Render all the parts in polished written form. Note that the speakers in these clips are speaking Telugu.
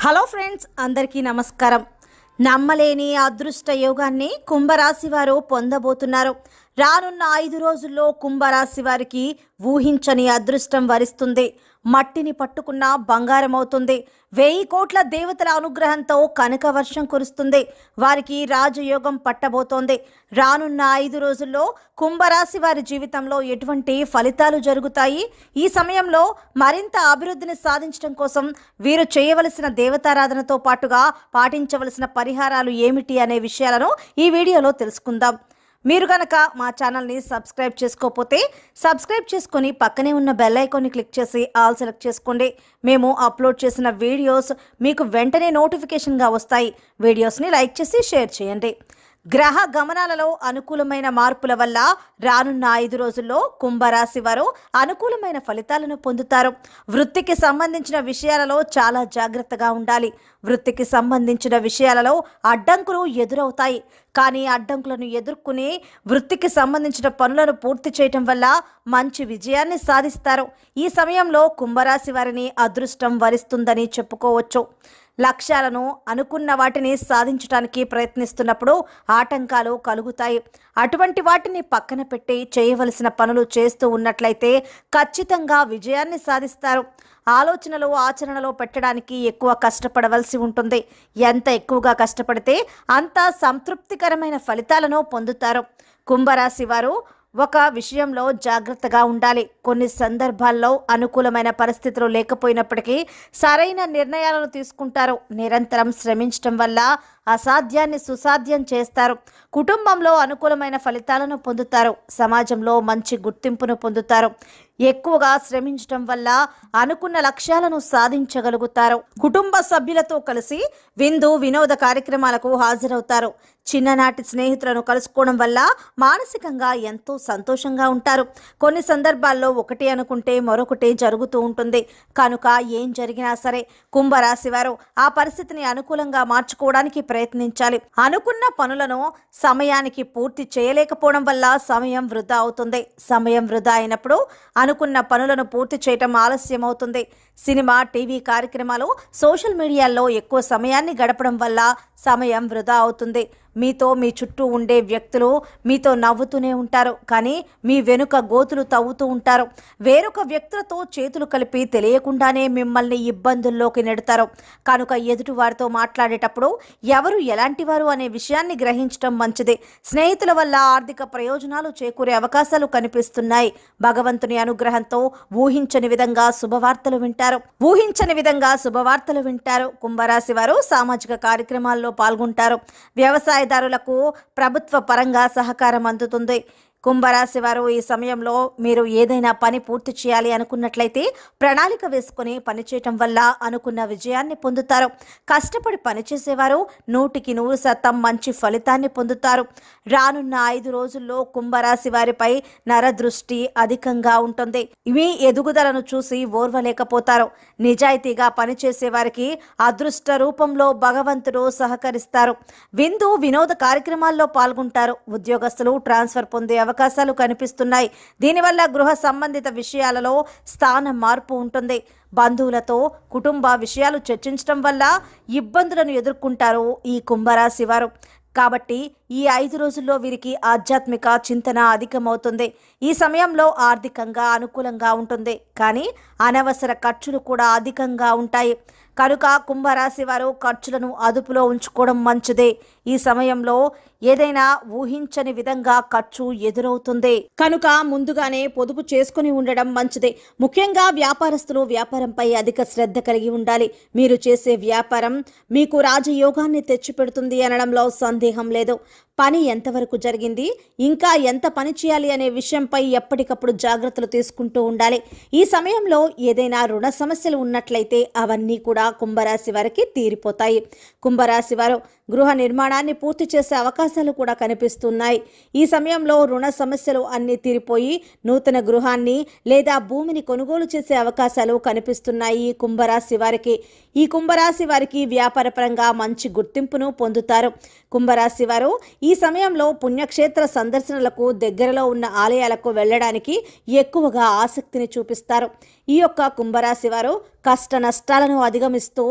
హలో ఫ్రెండ్స్, అందరికీ నమస్కారం. నమ్మలేని అదృష్ట యోగాన్ని కుంభరాశి వారు పొందబోతున్నారు. రానున్న 5 రోజుల్లో కుంభరాశి వారికి ఊహించని అదృష్టం వరిస్తుంది. మట్టిని పట్టుకున్న బంగారం అవుతుంది. 1000 కోట్ల దేవతల అనుగ్రహంతో కనక వర్షం కురుస్తుంది. వారికి రాజయోగం పట్టబోతోంది. రానున్న 5 రోజుల్లో కుంభరాశి వారి జీవితంలో ఎటువంటి ఫలితాలు జరుగుతాయి? ఈ సమయంలో మరింత అభివృద్ధిని సాధించడం కోసం వీరు చేయవలసిన దేవతారాధనతో పాటుగా పాటించవలసిన పరిహారాలు ఏమిటి అనే విషయాలను ఈ వీడియోలో తెలుసుకుందాం. మీరు గనక మా ఛానల్ని సబ్స్క్రైబ్ చేసుకోకపోతే సబ్స్క్రైబ్ చేసుకొని పక్కనే ఉన్న బెల్ ఐకాన్ని క్లిక్ చేసి ఆల్ సెలెక్ట్ చేసుకోండి. మేము అప్లోడ్ చేసిన వీడియోస్ మీకు వెంటనే నోటిఫికేషన్గా వస్తాయి. వీడియోస్ని లైక్ చేసి షేర్ చేయండి. గ్రహ గమనాలలో అనుకూలమైన మార్పుల వల్ల రానున్న 5 రోజుల్లో కుంభరాశి వారు అనుకూలమైన ఫలితాలను పొందుతారు. వృత్తికి సంబంధించిన విషయాలలో చాలా జాగ్రత్తగా ఉండాలి. వృత్తికి సంబంధించిన విషయాలలో అడ్డంకులు ఎదురవుతాయి. కానీ అడ్డంకులను ఎదుర్కొని వృత్తికి సంబంధించిన పనులను పూర్తి చేయటం వల్ల మంచి విజయాన్ని సాధిస్తారు. ఈ సమయంలో కుంభరాశి వారిని అదృష్టం వరిస్తుందని చెప్పుకోవచ్చు. లక్ష్యాలను అనుకున్న వాటిని సాధించడానికి ప్రయత్నిస్తున్నప్పుడు ఆటంకాలు కలుగుతాయి. అటువంటి వాటిని పక్కన పెట్టి చేయవలసిన పనులు చేస్తూ ఉన్నట్లయితే ఖచ్చితంగా విజయాన్ని సాధిస్తారు. ఆలోచనలు ఆచరణలో పెట్టడానికి ఎక్కువ కష్టపడవలసి ఉంటుంది. ఎంత ఎక్కువగా కష్టపడితే అంత సంతృప్తికరమైన ఫలితాలను పొందుతారు. కుంభరాశి వారు ఒక విషయంలో జాగ్రత్తగా ఉండాలి. కొన్ని సందర్భాల్లో అనుకూలమైన పరిస్థితులు లేకపోయినప్పటికీ సరైన నిర్ణయాలను తీసుకుంటారు. నిరంతరం శ్రమించడం వల్ల అసాధ్యాన్ని సుసాధ్యం చేస్తారు. కుటుంబంలో అనుకూలమైన ఫలితాలను పొందుతారు. సమాజంలో మంచి గుర్తింపును పొందుతారు. ఎక్కువగా శ్రమించడం వల్ల అనుకున్న లక్ష్యాలను సాధించగలుగుతారు. కుటుంబ సభ్యులతో కలిసి విందు వినోద కార్యక్రమాలకు హాజరవుతారు. చిన్ననాటి స్నేహితులను కలుసుకోవడం వల్ల మానసికంగా ఎంతో సంతోషంగా ఉంటారు. కొన్ని సందర్భాల్లో ఒకటి అనుకుంటే మరొకటి జరుగుతూ ఉంటుంది. కనుక ఏం జరిగినా సరే కుంభరాశి వారు ఆ పరిస్థితిని అనుకూలంగా మార్చుకోవడానికి ప్రయత్నించాలి. అనుకున్న పనులను సమయానికి పూర్తి చేయలేకపోవడం వల్ల సమయం వృధా అవుతుంది. సమయం వృధా అయినప్పుడు అనుకున్న పనులను పూర్తి చేయటం ఆలస్యం అవుతుంది. సినిమా, టీవీ కార్యక్రమాలు, సోషల్ మీడియాల్లో ఎక్కువ సమయాన్ని గడపడం వల్ల సమయం వృధా అవుతుంది. మీతో మీ చుట్టూ ఉండే వ్యక్తులు మీతో నవ్వుతూనే ఉంటారు, కానీ మీ వెనుక గోతులు తవ్వుతూ ఉంటారు. వేరొక వ్యక్తులతో చేతులు కలిపి తెలియకుండానే మిమ్మల్ని ఇబ్బందుల్లోకి నెడతారు. కనుక ఎదుటి వారితో మాట్లాడేటప్పుడు ఎవరు ఎలాంటి వారు అనే విషయాన్ని గ్రహించడం మంచిది. స్నేహితుల వల్ల ఆర్థిక ప్రయోజనాలు చేకూరే అవకాశాలు కనిపిస్తున్నాయి. భగవంతుని అనుగ్రహంతో ఊహించని విధంగా శుభవార్తలు వింటారు. కుంభరాశి వారు సామాజిక కార్యక్రమాల్లో పాల్గొంటారు. వ్యవసాయదారులకు ప్రభుత్వ పరంగా సహకారం అందుతుంది. కుంభరాశి వారు ఈ సమయంలో మీరు ఏదైనా పని పూర్తి చేయాలి అనుకున్నట్లయితే ప్రణాళిక వేసుకుని పనిచేయటం వల్ల అనుకున్న విజయాన్ని పొందుతారు. కష్టపడి పనిచేసేవారు 100% మంచి ఫలితాన్ని పొందుతారు. రానున్న 5 రోజుల్లో కుంభరాశి వారిపై నరదృష్టి అధికంగా ఉంటుంది. మీ ఎదుగుదలను చూసి ఓర్వలేకపోతారు. నిజాయితీగా పనిచేసే వారికి అదృష్ట రూపంలో భగవంతుడు సహకరిస్తారు. విందు వినోద కార్యక్రమాల్లో పాల్గొంటారు. ఉద్యోగస్తులు ట్రాన్స్ఫర్ పొందే అవకాశాలు కనిపిస్తున్నాయి. దీనివల్ల గృహ సంబంధిత విషయాలలో స్థాన మార్పు ఉంటుంది. బంధువులతో కుటుంబ విషయాలు చర్చించడం వల్ల ఇబ్బందులను ఎదుర్కొంటారు ఈ కుంభరాశి వారు. కాబట్టి ఈ 5 రోజుల్లో వీరికి ఆధ్యాత్మిక చింతన అధికమవుతుంది. ఈ సమయంలో ఆర్థికంగా అనుకూలంగా ఉంటుంది, కానీ అనవసర ఖర్చులు కూడా అధికంగా ఉంటాయి. కనుక కుంభరాశి వారు ఖర్చులను అదుపులో ఉంచుకోవడం మంచిదే. ఈ సమయంలో ఏదైనా ఊహించని విధంగా ఖర్చు ఎదురవుతుంది. కనుక ముందుగానే పొదుపు చేసుకుని ఉండడం మంచిదే. ముఖ్యంగా వ్యాపారస్తులు వ్యాపారంపై అధిక శ్రద్ధ కలిగి ఉండాలి. మీరు చేసే వ్యాపారం మీకు రాజయోగాన్ని తెచ్చిపెడుతుంది అనడంలో సందేహం లేదు. పని ఎంతవరకు జరిగింది, ఇంకా ఎంత పని చేయాలి అనే విషయంపై ఎప్పటికప్పుడు జాగ్రత్తలు తీసుకుంటూ ఉండాలి. ఈ సమయంలో ఏదైనా రుణ సమస్యలు ఉన్నట్లయితే అవన్నీ కూడా కుంభరాశి వారికి తీరిపోతాయి. కుంభరాశి వారు గృహ నిర్మాణాన్ని పూర్తి చేసే అవకాశాలు కూడా కనిపిస్తున్నాయి. ఈ సమయంలో రుణ సమస్యలు అన్నీ తీరిపోయి నూతన గృహాన్ని లేదా భూమిని కొనుగోలు చేసే అవకాశాలు కనిపిస్తున్నాయి కుంభరాశి వారికి. ఈ కుంభరాశి వారికి వ్యాపారపరంగా మంచి గుర్తింపును పొందుతారు. కుంభరాశి వారు ఈ సమయంలో పుణ్యక్షేత్ర సందర్శనలకు, దగ్గరలో ఉన్న ఆలయాలకు వెళ్ళడానికి ఎక్కువగా ఆసక్తిని చూపిస్తారు. ఈ యొక్క కుంభరాశి వారు కష్ట నష్టాలను అధిగమిస్తూ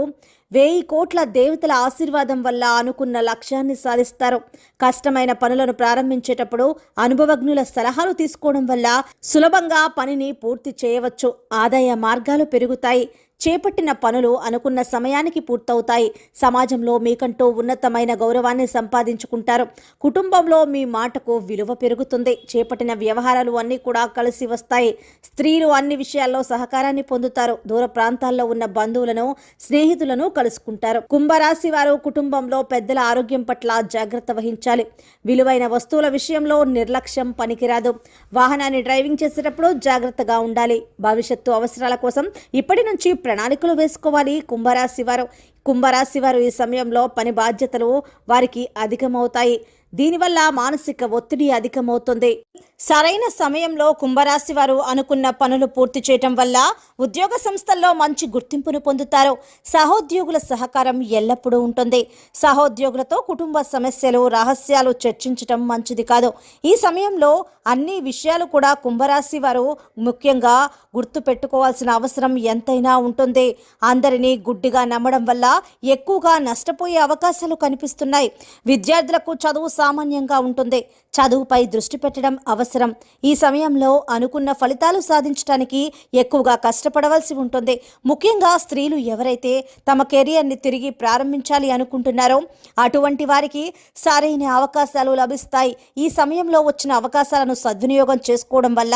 1000 కోట్ల దేవతల ఆశీర్వాదం వల్ల అనుకున్న లక్ష్యాన్ని సాధిస్తారు. కష్టమైన పనులను ప్రారంభించేటప్పుడు అనుభవజ్ఞుల సలహాలు తీసుకోవడం వల్ల సులభంగా పనిని పూర్తి చేయవచ్చు. ఆదాయ మార్గాలు పెరుగుతాయి. చేపట్టిన పనులు అనుకున్న సమయానికి పూర్తవుతాయి. సమాజంలో మీకంటూ ఉన్నతమైన గౌరవాన్ని సంపాదించుకుంటారు. కుటుంబంలో మీ మాటకు విలువ పెరుగుతుంది. చేపట్టిన వ్యవహారాలు అన్నీ కూడా కలిసి వస్తాయి. స్త్రీలు అన్ని విషయాల్లో సహకారాన్ని పొందుతారు. దూర ప్రాంతాల్లో ఉన్న బంధువులను, స్నేహితులను కలుసుకుంటారు. కుంభరాశి వారు కుటుంబంలో పెద్దల ఆరోగ్యం పట్ల జాగ్రత్త వహించాలి. విలువైన వస్తువుల విషయంలో నిర్లక్ష్యం పనికిరాదు. వాహనాన్ని డ్రైవింగ్ చేసేటప్పుడు జాగ్రత్తగా ఉండాలి. భవిష్యత్తు అవసరాల కోసం ఇప్పటి నుంచి ప్రణాళికలు వేసుకోవాలి. కుంభరాశి వారు ఈ సమయంలో పని బాధ్యతలు వారికి అధికమవుతాయి. దీనివల్ల మానసిక ఒత్తిడి అధికమవుతుంది. సరైన సమయంలో కుంభరాశి వారు అనుకున్న పనులు పూర్తి చేయటం వల్ల ఉద్యోగ సంస్థల్లో మంచి గుర్తింపును పొందుతారు. సహోద్యోగుల సహకారం ఎల్లప్పుడూ ఉంటుంది. సహోద్యోగులతో కుటుంబ సమస్యలు, రహస్యాలు చర్చించటం మంచిది కాదు. ఈ సమయంలో అన్ని విషయాలు కూడా కుంభరాశి వారు ముఖ్యంగా గుర్తు పెట్టుకోవాల్సిన అవసరం ఎంతైనా ఉంటుంది. అందరినీ గుడ్డిగా నమ్మడం వల్ల ఎక్కువగా నష్టపోయే అవకాశాలు కనిపిస్తున్నాయి. విద్యార్థులకు చదువు సామాన్యంగా ఉంటుంది. చదువుపై దృష్టి పెట్టడం అవసరం. ఈ సమయంలో అనుకున్న ఫలితాలు సాధించడానికి ఎక్కువగా కష్టపడవలసి ఉంటుంది. ముఖ్యంగా స్త్రీలు ఎవరైతే తమ కెరియర్ని తిరిగి ప్రారంభించాలి అనుకుంటున్నారో అటువంటి వారికి సరైన అవకాశాలు లభిస్తాయి. ఈ సమయంలో వచ్చిన అవకాశాలను సద్వినియోగం చేసుకోవడం వల్ల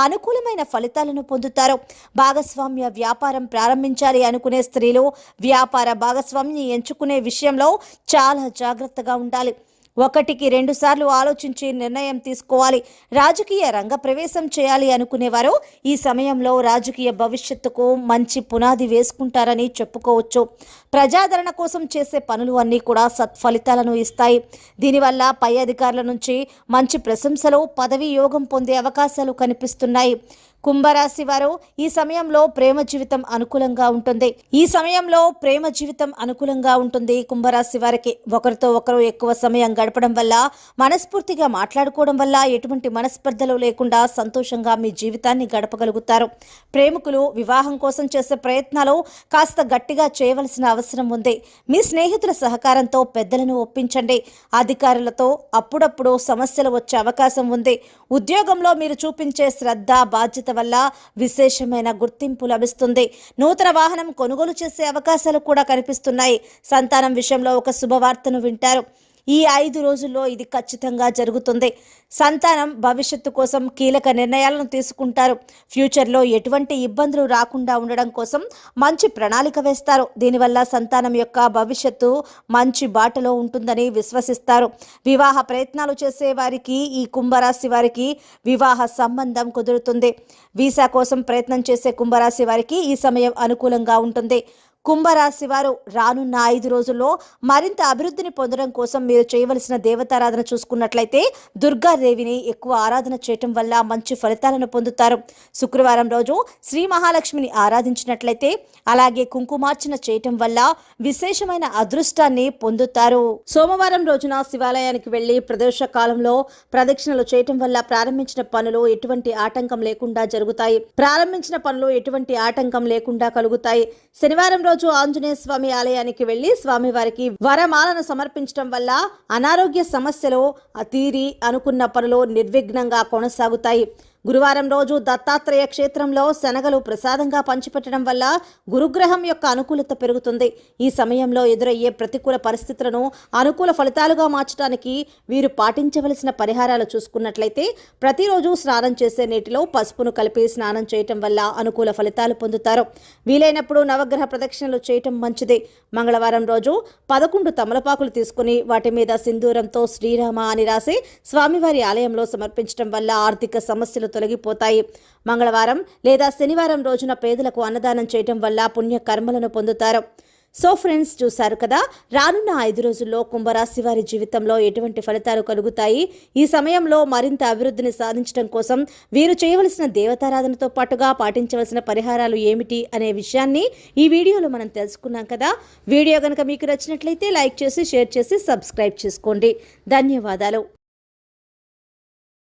అనుకూలమైన ఫలితాలను పొందుతారు. భాగస్వామ్య వ్యాపారం ప్రారంభించాలి అనుకునే స్త్రీలు వ్యాపార భాగస్వామిని ఎంచుకునే విషయంలో చాలా జాగ్రత్తగా ఉండాలి. 1-2 సార్లు ఆలోచించి నిర్ణయం తీసుకోవాలి. రాజకీయ రంగ ప్రవేశం చేయాలి అనుకునేవారు ఈ సమయంలో రాజకీయ భవిష్యత్తుకు మంచి పునాది వేసుకుంటారని చెప్పుకోవచ్చు. ప్రజాదరణ కోసం చేసే పనులు అన్నీ కూడా సత్ఫలితాలను ఇస్తాయి. దీనివల్ల పై అధికారుల నుంచి మంచి ప్రశంసలు, పదవీ యోగం పొందే అవకాశాలు కనిపిస్తున్నాయి. కుంభరాశి వారు ఈ సమయంలో ప్రేమ జీవితం అనుకూలంగా ఉంటుంది. కుంభరాశి వారికి ఒకరితో ఒకరు ఎక్కువ సమయం గడపడం వల్ల, మనస్ఫూర్తిగా మాట్లాడుకోవడం వల్ల ఎటువంటి మనస్పర్ధలు లేకుండా సంతోషంగా మీ జీవితాన్ని గడపగలుగుతారు. ప్రేమికులు వివాహం కోసం చేసే ప్రయత్నాలు కాస్త గట్టిగా చేయవలసిన అవసరం ఉంది. మీ స్నేహితుల సహకారంతో పెద్దలను ఒప్పించండి. అధికారులతో అప్పుడప్పుడు సమస్యలు వచ్చే అవకాశం ఉంది. ఉద్యోగంలో మీరు చూపించే శ్రద్ధ, బాధ్యత వల్ల విశేషమైన గుర్తింపు లభిస్తుంది. నూతన వాహనం కొనుగోలు చేసే అవకాశాలు కూడా కనిపిస్తున్నాయి. సంతానం విషయంలో ఒక శుభవార్తను వింటారు. ఈ 5 రోజుల్లో ఇది ఖచ్చితంగా జరుగుతుంది. సంతానం భవిష్యత్తు కోసం కీలక నిర్ణయాలను తీసుకుంటారు. ఫ్యూచర్లో ఎటువంటి ఇబ్బందులు రాకుండా ఉండడం కోసం మంచి ప్రణాళిక వేస్తారు. దీనివల్ల సంతానం యొక్క భవిష్యత్తు మంచి బాటలో ఉంటుందని విశ్వసిస్తారు. వివాహ ప్రయత్నాలు చేసే వారికి, ఈ కుంభరాశి వారికి వివాహ సంబంధం కుదురుతుంది. వీసా కోసం ప్రయత్నం చేసే కుంభరాశి వారికి ఈ సమయం అనుకూలంగా ఉంటుంది. కుంభరాశి వారు రానున్న 5 రోజుల్లో మరింత అభివృద్ధిని పొందడం కోసం మీరు చేయవలసిన దేవతారాధన చూసుకున్నట్లయితే దుర్గాదేవిని ఎక్కువ ఆరాధన చేయటం వల్ల మంచి ఫలితాలను పొందుతారు. శుక్రవారం రోజు శ్రీ మహాలక్ష్మిని ఆరాధించినట్లయితే, అలాగే కుంకుమార్చన చేయటం వల్ల విశేషమైన అదృష్టాన్ని పొందుతారు. సోమవారం రోజున శివాలయానికి వెళ్లి ప్రదోష కాలంలో ప్రదక్షిణలు చేయటం వల్ల ప్రారంభించిన పనులు ఎటువంటి ఆటంకం లేకుండా కలుగుతాయి. శనివారం రోజు ఆంజనేయ స్వామి ఆలయానికి వెళ్లి స్వామివారికి వరమాలను సమర్పించడం వల్ల అనారోగ్య సమస్యలు తీరి అనుకున్న పనులు నిర్విఘ్నంగా కొనసాగుతాయి. గురువారం రోజు దత్తాత్రేయ క్షేత్రంలో శనగలు ప్రసాదంగా పంచిపెట్టడం వల్ల గురుగ్రహం యొక్క అనుకూలత పెరుగుతుంది. ఈ సమయంలో ఎదురయ్యే ప్రతికూల పరిస్థితులను అనుకూల ఫలితాలుగా మార్చడానికి వీరు పాటించవలసిన పరిహారాలు చూసుకున్నట్లయితే, ప్రతిరోజు స్నానం చేసే నీటిలో పసుపును కలిపి స్నానం చేయటం వల్ల అనుకూల ఫలితాలు పొందుతారు. వీలైనప్పుడు నవగ్రహ ప్రదక్షిణలు చేయటం మంచిది. మంగళవారం రోజు 11 తమలపాకులు తీసుకుని వాటి మీద సింధూరంతో శ్రీరామ అని రాసి స్వామివారి ఆలయంలో సమర్పించడం వల్ల ఆర్థిక సమస్యలు తొలగిపోతాయి. మంగళవారం లేదా శనివారం రోజున పేదలకు అన్నదానం చేయటం వల్ల పుణ్య కర్మలను పొందుతారు. సో ఫ్రెండ్స్, చూశారు కదా, రానున్న 5 రోజుల్లో కుంభరాశి వారి జీవితంలో ఎటువంటి ఫలితాలు కలుగుతాయి, ఈ సమయంలో మరింత అభివృద్ధిని సాధించడం కోసం వీరు చేయవలసిన దేవతారాధనతో పాటుగా పాటించవలసిన పరిహారాలు ఏమిటి అనే విషయాన్ని ఈ వీడియోలో మనం తెలుసుకున్నాం కదా. వీడియో కనుక మీకు నచ్చినట్లయితే లైక్ చేసి, షేర్ చేసి, సబ్స్క్రైబ్ చేసుకోండి. ధన్యవాదాలు.